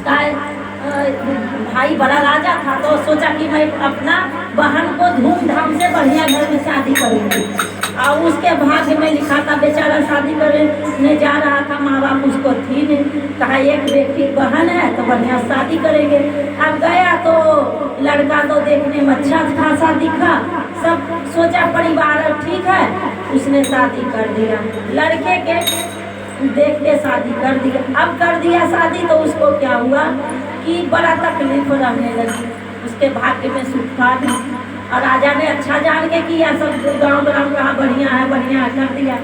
उसका भाई बड़ा राजा था, तो सोचा कि मैं अपना बहन को धूमधाम से बढ़िया घर में शादी करूँगी। और उसके भाग्य में लिखा था, बेचारा शादी करने जा रहा था, माँ बाप उसको थी नहीं, कहा एक बेटी बहन है तो बढ़िया शादी करेंगे। अब गया तो लड़का तो देखने में अच्छा खासा दिखा, सब सोचा परिवार ठीक है, उसने शादी कर दिया, लड़के के देख के शादी कर दिया। अब कर दिया शादी तो उसको क्या हुआ कि बड़ा तकलीफ रहने लगी, उसके भाग्य में सुख था नहीं। और राजा ने अच्छा जान के किया, सब गाँव कहा बढ़िया है कर दिया।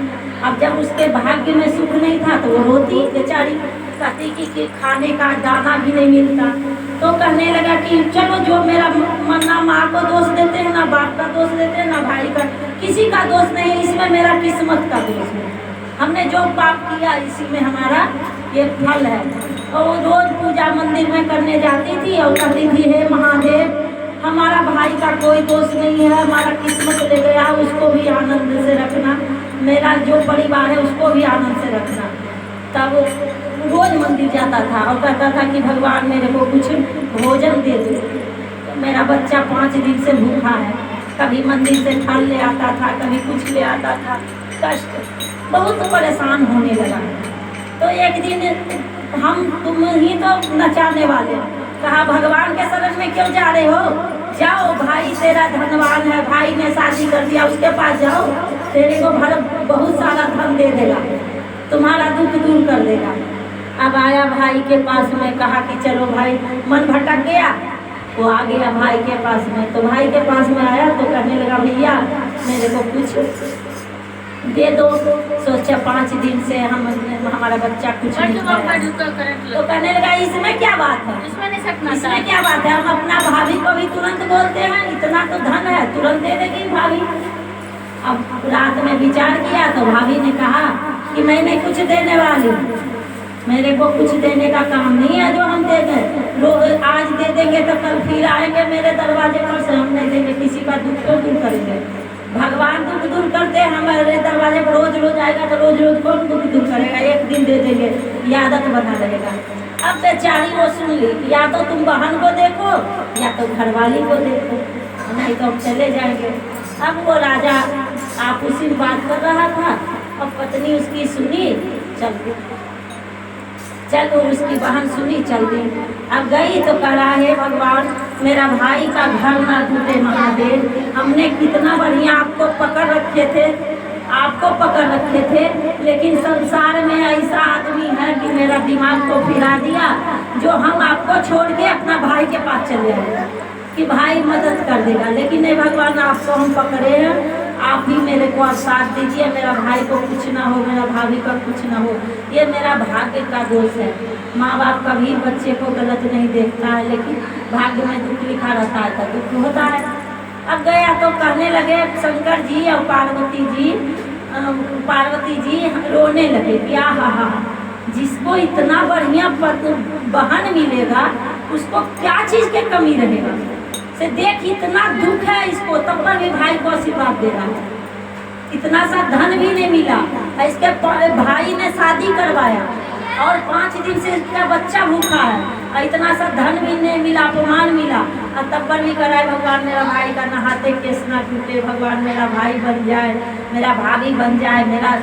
अब जब उसके भाग्य में सुख नहीं था तो वो रोती बेचारी, कहती कि खाने का दाना भी नहीं मिलता। तो कहने लगा कि चलो जो मेरा ना माँ को दोष देते हैं, ना बाप का दोष देते हैं, ना भाई का, किसी का दोष नहीं, इसमें मेरा किस्मत का दोष है, हमने जो पाप किया इसी में हमारा ये फल है। और वो रोज पूजा मंदिर में करने जाती थी और कहती थी, हे महादेव, हमारा भाई का कोई दोष नहीं है, हमारा किस्मत ले गया, उसको भी आनंद से रखना, मेरा जो परिवार है उसको भी आनंद से रखना। तब रोज मंदिर जाता था और कहता था कि भगवान मेरे को कुछ भोजन दे दो, तो मेरा बच्चा 5 दिन से भूखा है। कभी मंदिर से फल ले आता था, कभी कुछ ले आता था, कष्ट, बहुत परेशान होने लगा। तो एक दिन तुम ही तो नचाने वाले, कहा भगवान के शरण में क्यों जा रहे हो, जाओ, भाई तेरा धनवान है, भाई ने शादी कर दिया, उसके पास जाओ, तेरे को बहुत सारा धन दे देगा, तुम्हारा दुख दूर कर देगा। अब आया भाई के पास में, कहा कि चलो भाई, मन भटक गया, वो आ गया भाई के पास में। तो भाई के पास में आया तो कहने लगा, भैया मेरे को कुछ दे दो। सोचा 5 दिन से हमारा बच्चा कुछ नहीं खाया। तो कहने लगा, इसमें क्या बात है, इसमें क्या बात है, हम अपना भाभी को भी तुरंत बोलते हैं, इतना तो धन है, तुरंत दे देगी भाभी। अब रात में विचार किया तो भाभी ने कहा कि मैं नहीं कुछ देने वाली, मेरे को कुछ देने का काम नहीं है जो हम दे दें, आज दे देंगे तो कल फिर आएंगे मेरे दरवाजे पर से, हम नहीं देंगे, किसी का दुख को दूर करेंगे, भगवान दुख दूर करते हैं, हमारे दरवाजे पर रोज रोज आएगा तो रोज रोज कौन दुख दूर करेगा, एक दिन दे देंगे, ये आदत बना रहेगा। अब बेचारी वो सुन ली, या तो तुम बहन को देखो या तो घरवाली को देखो, नहीं तो हम चले जाएंगे। अब वो राजा आप उसी बात कर रहा था, अब पत्नी उसकी सुनी, चल उसकी बहन सुनी, चल गई। अब गई तो कह रहा है, भगवान मेरा भाई का घर ना टूटे महादेव, हमने कितना बढ़िया आपको पकड़ रखे थे, लेकिन संसार में ऐसा आदमी है कि मेरा दिमाग को फिरा दिया, जो हम आपको छोड़ के अपना भाई के पास चले आए कि भाई मदद कर देगा, लेकिन नहीं भगवान, आपको हम पकड़े हैं, आप ही मेरे को साथ दीजिए, मेरा भाई को कुछ ना हो, मेरा भाभी का कुछ ना हो, ये मेरा भाग्य का दोष है। माँ बाप कभी बच्चे को गलत नहीं देखता है, लेकिन भाग्य में दुख लिखा रहता है तो दुख होता है। अब गया तो कहने लगे शंकर जी और पार्वती जी रोने लगे कि आहा, जिसको इतना बढ़िया बहन मिलेगा उसको क्या चीज़ की कमी रहेगा, से देख इतना दुख है इसको, तब पर भी भाई को आशीर्वाद दे रहा है, इतना सा धन भी नहीं मिला, इसके भाई ने शादी करवाया और 5 दिन से इसका बच्चा भूखा है, और इतना सा धन भी नहीं मिला, अपमान मिला, और तब पर भी कराए भगवान मेरा भाई का नहाते केस ना टूटे, भगवान मेरा भाई बन जाए, मेरा भाभी बन जाए, मेरा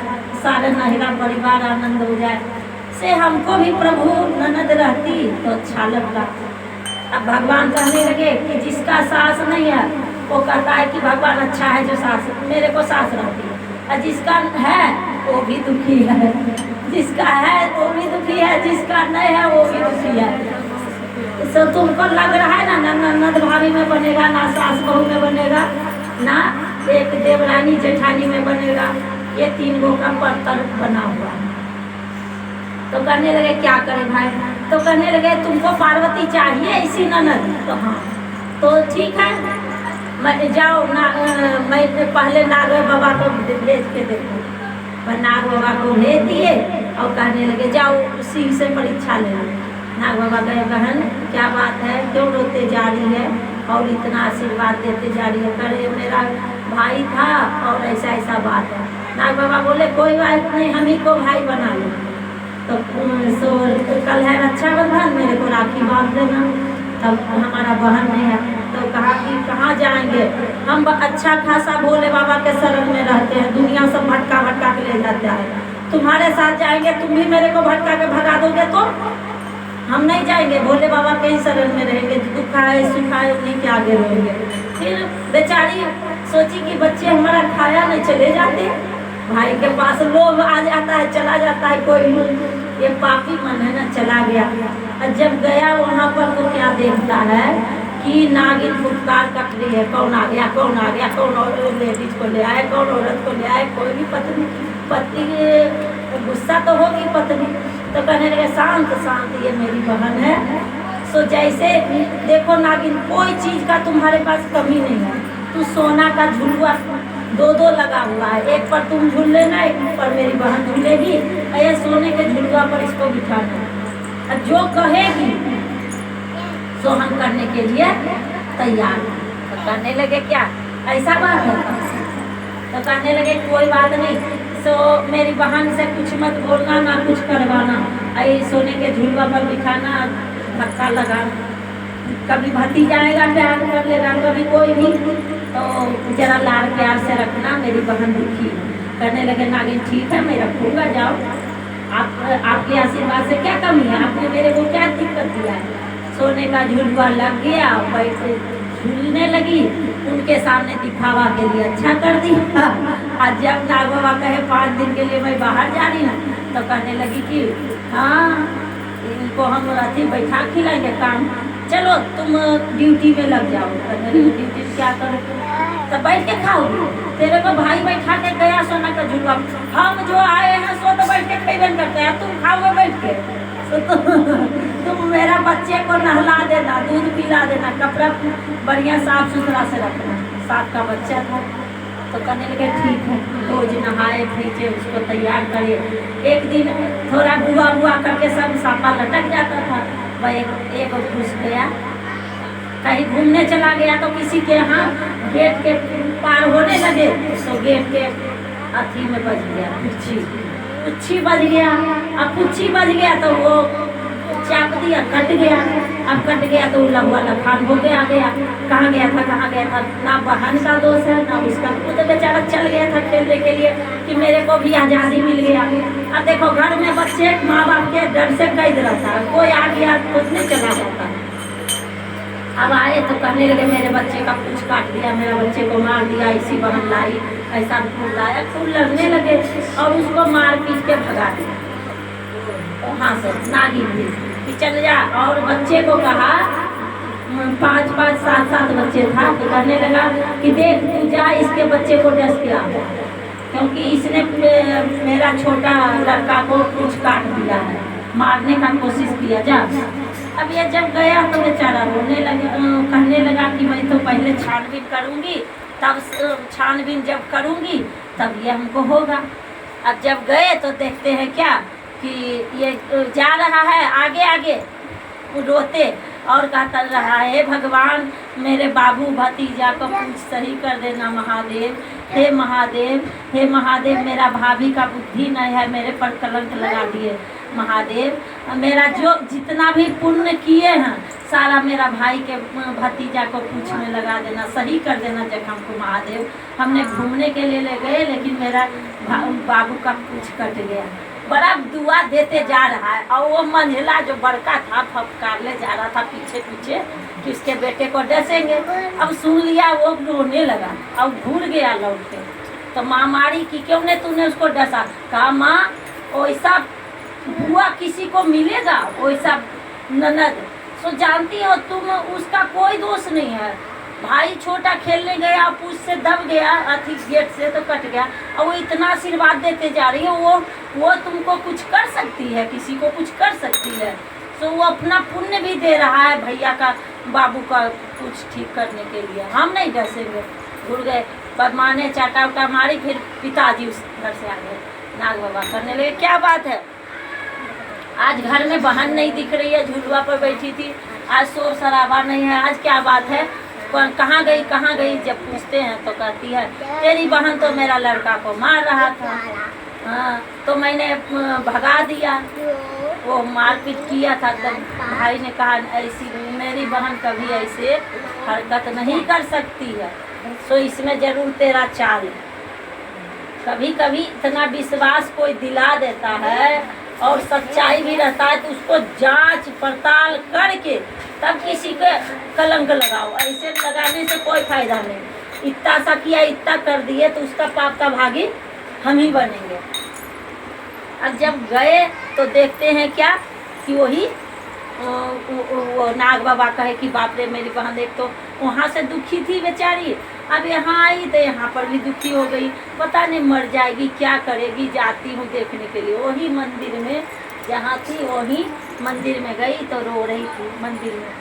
सारा नहरा परिवार आनंद हो जाए, से हमको भी प्रभु ननद रहती तो अच्छा लगता। अब भगवान कहने लगे कि जिसका सास नहीं है वो कहता है कि भगवान अच्छा है जो सास, मेरे को सास रहती है, और जिसका है वो भी दुखी है, जिसका है वो भी दुखी है, जिसका नहीं है वो भी दुखी है। तो तुमको लग रहा है ना ननद भाभी में बनेगा, ना सास बहू में बनेगा, ना एक देवरानी जेठानी में बनेगा, ये 3 गो का परतर बना हुआ है। तो कहने लगे क्या करें भाई, तो कहने लगे तुमको पार्वती चाहिए इसी ननद, तो हाँ तो ठीक है, मैं जाओ मैं पहले नाग बाबा को भेज के देखो, मैं नाग बाबा को भेज दिए और कहने लगे जाओ उसी से परीक्षा लेना। नाग बाबा गए, बहन क्या बात है, क्यों रोते जा रही है और इतना आशीर्वाद देते जा रही है, करे मेरा भाई था और ऐसा ऐसा बात है। नाग बाबा बोले कोई बात नहीं, हम ही को भाई बना लो, तो कल है रक्षाबंधन, मेरे को राखी राखी बांध देना। तब हमारा बहन नहीं है तो कहा कि कहाँ जाएंगे, हम अच्छा खासा भोले बाबा के शरण में रहते हैं, दुनिया सब भटका भटका के ले जाता है, तुम्हारे साथ जाएंगे तुम भी मेरे को भटका के भगा दोगे तो हम नहीं जाएंगे, भोले बाबा के ही शरण में रहेंगे, दुख आए सुख आए उन्हीं के आगे रहेंगे। फिर बेचारी सोची कि बच्चे हमारा खाया नहीं, चले जाते, भाई के पास लोग आ जाता है चला जाता है कोई, ये पापी मन है ना, चला गया। और जब गया वहाँ पर तो क्या देखता है कि नागिन फुटकार कट रही है, कौन आ गया कौन आ गया, कौन लेडीज को ले आए, कौन औरत को ले आए, कोई भी पत्नी गुस्सा तो होगी पत्नी, तो कहने लगे शांत शांत ये मेरी बहन है। सो जैसे देखो नागिन कोई चीज़ का तुम्हारे पास कमी नहीं है, तू सोना का झुलुआ दो लगा हुआ है, एक पर तुम झूल लेना, एक पर मेरी बहन झूलेगी, ये सोने के झुलुआ पर इसको बिठाना, और जो कहेगी सो हम करने के लिए तैयार। तो करने लगे क्या ऐसा बात है, तो कहने लगे कोई बात नहीं, सो मेरी बहन से कुछ मत बोलना ना कुछ करवाना, आई सोने के झुलवा पर बिठाना, धक्का लगाना, कभी भतीजा आएगा प्यार कर लेगा, कभी कोई भी, तो जरा लाड़ प्यार से रखना, मेरी बहन दुखी। करने लगे नागिन ठीक है मैं रखूँगा, जाओ आपके आशीर्वाद से क्या कमी है, आपने मेरे को क्या दिक्कत दिया है। सोने का झुलवा लग गया, बैठे झूलने लगी, उनके सामने दिखावा के लिए अच्छा कर दिया। आज जब नाग बाबा कहे 5 दिन के लिए मैं बाहर जा रही हूँ, तो कहने लगी कि हाँ इनको हम अथी बैठा खिलाएंगे काम, चलो तुम ड्यूटी में लग जाओ। कहने लगी ड्यूटी क्या करो, तो बैठ के खाओगी, तेरे को भाई बैठा के गया सोना का झुलवा, हम जो आए हैं सो तो बैठ के खेबे करते हैं, तुम खाओगे बैठ के, तो तुम मेरा बच्चे को नहला देना, दूध पिला देना, कपड़ा बढ़िया साफ सुथरा से रखना, साफ का बच्चा था। तो कहने लगे ठीक है, रोज नहाए खींचे उसको तैयार करे। एक दिन थोड़ा बुआ करके सब सापा लटक जाता था, वह एक घुस गया, कहीं घूमने चला गया, तो किसी के यहाँ गेट के पार होने लगे, तो गेट के अथी में बज गया पुच्छी बज गया। अब पुच्छी बज गया तो वो चाप दिया, कट गया। अब कट गया तो लहुआ लफान होके आ गया, कहाँ गया था, ना बहन का दोष है ना उसका, वो तो बेचारा चल गया था खेलने के लिए कि मेरे को भी आज़ादी मिल गया। अब देखो घर में बच्चे माँ बाप के डर से कैद रहता है, कोई आ गया तो नहीं चला जाता। अब आए तो कहने लगे मेरे बच्चे का पूछ काट दिया, मेरे बच्चे को मार दिया, इसी बहन लाई, ऐसा फूल लाया, फूल लगने लगे और उसको मार पीट के भगा दिया वहाँ से नागिन भी कि चल जा। और बच्चे को कहा 5-5, 7-7 बच्चे था, तो कहने लगा कि देख तू जा इसके बच्चे को डस के आ, क्योंकि इसने मेरा छोटा लड़का को पूछ काट दिया है, मारने का कोशिश किया, जा। अब ये जब गया तो बेचारा रोने लगा, कहने लगा कि मैं तो पहले छानबीन करूँगी, तब छानबीन जब करूँगी तब ये हमको होगा। अब जब गए तो देखते हैं क्या कि ये जा रहा है आगे आगे रोते और कहता रहा है हे भगवान मेरे बाबू भतीजा को पूछ सही कर देना महादेव, हे महादेव, हे महादेव, मेरा भाभी का बुद्धि नहीं है, मेरे पर कलंक लगा दिए महादेव, मेरा जो जितना भी पुण्य किए हैं सारा मेरा भाई के भतीजा को पूछ में लगा देना, सही कर देना जख्म को महादेव। हमने घूमने के लिए ले गए लेकिन मेरा बाबू का पूछ कट गया। बड़ा दुआ देते जा रहा है और वो मंझला जो बड़का था फटकारने जा रहा था पीछे पीछे कि उसके बेटे को डसेंगे। अब सुन लिया वो रोने लगा और घूर गया लौट के, तो माँ मारी कि क्यों ने तूने उसको डसा। कहा माँ वैसा बुआ किसी को मिलेगा, वैसा ननद, सो जानती हो तुम उसका कोई दोष नहीं है, भाई छोटा खेलने गया पूछ से दब गया अथी गेट से तो कट गया और वो इतना आशीर्वाद देते जा रही है, वो तुमको कुछ कर सकती है, किसी को कुछ कर सकती है, तो वो अपना पुण्य भी दे रहा है भैया का बाबू का कुछ ठीक करने के लिए। हम नहीं डसेंगे। घुर गए, पर माँ ने चाटा उटा मारी, फिर पिताजी उस घर से आ गए। नाग बाबा करने लगे क्या बात है, आज घर में बहन नहीं दिख रही है, झुलवा पर बैठी थी, आज शोर शराबा नहीं है, आज क्या बात है, कहाँ गई कहाँ गई। जब पूछते हैं तो कहती है तेरी बहन तो मेरा लड़का को मार रहा था, हाँ तो मैंने भगा दिया, वो मारपीट किया था, तब भाई ने कहा ऐसी मेरी बहन कभी ऐसे हरकत नहीं कर सकती है, सो इसमें जरूर तेरा चाल है। कभी कभी इतना विश्वास कोई दिला देता है और सच्चाई भी रहता है तो उसको जांच पड़ताल करके तब किसी के कलंक लगाओ। ऐसे लगाने से कोई फायदा नहीं। इतना सा किया, इतना कर दिए तो उसका पाप का भागी हम ही बनेंगे। अब जब गए तो देखते हैं क्या कि वही वो नाग बाबा कहे कि बाप रे मेरी बहन, एक तो वहाँ से दुखी थी बेचारी, अब यहाँ आई तो यहाँ पर भी दुखी हो गई, पता नहीं मर जाएगी क्या करेगी, जाती हूँ देखने के लिए। वही मंदिर में जहाँ थी वही मंदिर में गई तो रो रही थी मंदिर में।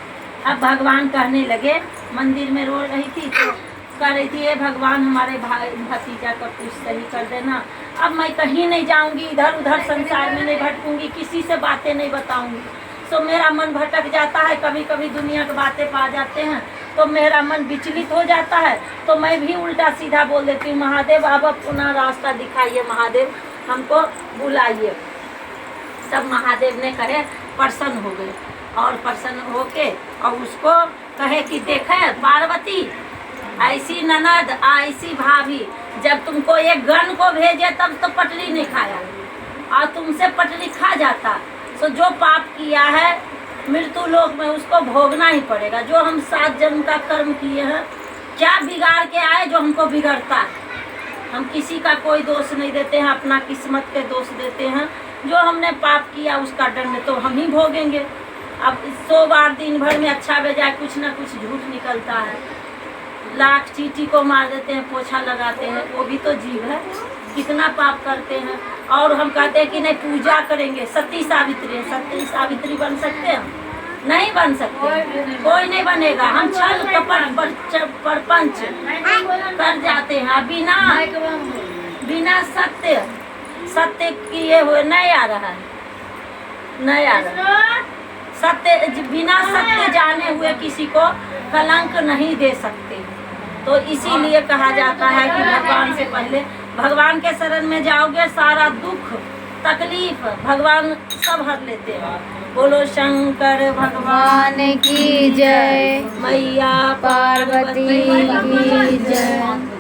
अब भगवान कहने लगे, मंदिर में रो रही थी तो कह रही थी, भगवान हमारे भाई भतीजा का कुछ सही कर देना, अब मैं कहीं नहीं जाऊंगी, इधर उधर संसार में नहीं भटकूंगी, किसी से बातें नहीं बताऊंगी। तो मेरा मन भटक जाता है, कभी कभी दुनिया की बातें पा जाते हैं तो मेरा मन विचलित हो जाता है, तो मैं भी उल्टा सीधा बोल देती हूँ, महादेव अब पुनः रास्ता दिखाइए, महादेव हमको बुलाइए। तब महादेव ने कहे प्रसन्न हो गए और प्रसन्न होके और उसको कहे कि देखे पार्वती, ऐसी ननद ऐसी भाभी, जब तुमको एक गण को भेजे तब तो पटरी नहीं खाया और तुमसे पटरी खा जाता, तो जो पाप किया है मृत्यु लोक में उसको भोगना ही पड़ेगा। जो हम 7 जन्म का कर्म किए हैं, क्या बिगाड़ के आए जो हमको बिगड़ता है। हम किसी का कोई दोष नहीं देते हैं, अपना किस्मत के दोष देते हैं। जो हमने पाप किया उसका दंड तो हम ही भोगेंगे। अब 100 बार दिन भर में अच्छा बेजाय कुछ ना कुछ झूठ निकलता है। लाख चींटी को मार देते हैं, पोछा लगाते हैं, वो भी तो जीव है, कितना पाप करते हैं। और हम कहते हैं कि नहीं पूजा करेंगे, सती सावित्री, सती सावित्री बन सकते हैं? नहीं बन सकते, कोई नहीं बनेगा। हम छल कपट परपंच कर जाते हैं, बिना सत्य किए हुए नहीं आ रहा है, नहीं आ रहा। सत्य बिना सत्य जाने हुए किसी को कलंक नहीं दे सकते। तो इसीलिए कहा जाता है कि भगवान से पहले भगवान के शरण में जाओगे, सारा दुख तकलीफ भगवान सब हर लेते हैं। बोलो शंकर भगवान की जय, मैया पार्वती की जय।